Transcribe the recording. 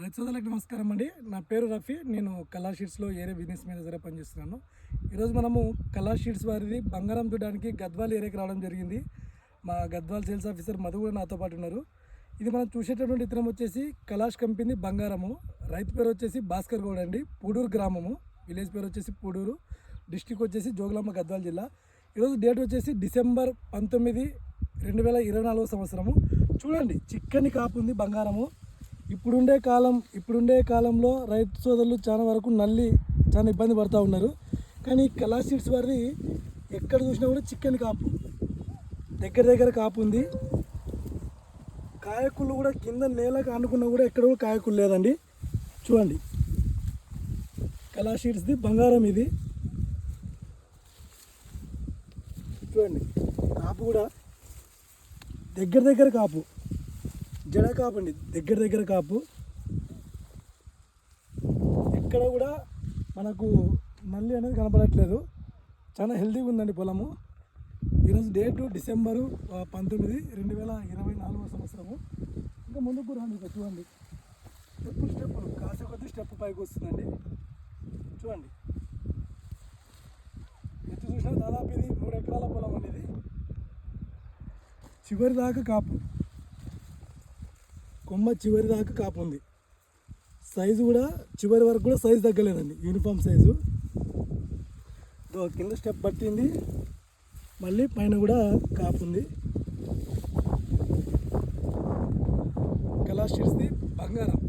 రైతు సోదరులకు నమస్కారం అండి. నా పేరు రఫీ. నేను కళా షీట్స్లో ఏరియా బిజినెస్ మేనేజర్గా పనిచేస్తున్నాను. ఈరోజు మనము కళా షీట్స్ వారిది బంగారం చూడడానికి గద్వాల్ ఏరియాకి రావడం జరిగింది. మా గద్వాల్ సేల్స్ ఆఫీసర్ మధు కూడా నాతో పాటు ఉన్నారు. ఇది మనం చూసేటటువంటి ఇతరం వచ్చేసి కలాష్ కంపెనీ బంగారము. రైతు పేరు వచ్చేసి భాస్కర్ గౌడ్ అండి. పూడూరు గ్రామము. విలేజ్ పేరు వచ్చేసి పూడూరు. డిస్టిక్ వచ్చేసి జోగులాంబ గద్వాల్ జిల్లా. ఈరోజు డేట్ వచ్చేసి డిసెంబర్ 19, 2024 సంవత్సరము. చూడండి, చిక్కని కాపు ఉంది బంగారము. ఇప్పుడుండే కాలంలో రైతు సోదరులు చాలా వరకు చాలా ఇబ్బంది పడుతూ ఉన్నారు. కానీ కళా సీడ్స్ వారి ఎక్కడ చూసినా కూడా చికెన్ కాపు, దగ్గర కాపు ఉంది. కాయకుళ్ళు కూడా కింద నేలకు ఆనుకున్నా కూడా ఎక్కడ కూడా కాయకుళ్ళు లేదండి. చూడండి, కళా సీడ్స్ది బంగారం ఇది. చూడండి, కాపు కూడా దగ్గర కాపు, జడ కాపు అండి, దగ్గర కాపు. ఎక్కడ కూడా మనకు నల్లి అనేది కనపడట్లేదు. చాలా హెల్తీగా ఉందండి పొలము. ఈరోజు డేటు డిసెంబరు 19, 2024 సంవత్సరము. ఇంకా ముందుకు రండి. ఇక్కడ చూడండి, స్టెప్పులు కాసే కొద్ది స్టెప్ పైకి వస్తుందండి. చూడండి, ఎత్తు చూసినా దాదాపు ఇది 3 ఎకరాల పొలం అనేది. చివరి దాకా కాపు, కొమ్మ చివరి దాకా కాపు ఉంది. సైజు కూడా చివరి వరకు కూడా సైజు తగ్గలేదండి, యూనిఫామ్ సైజు. కింద స్టెప్ పట్టింది, మళ్ళీ పైన కూడా కాపు ఉంది. కళా షీట్స్ది బంగారం.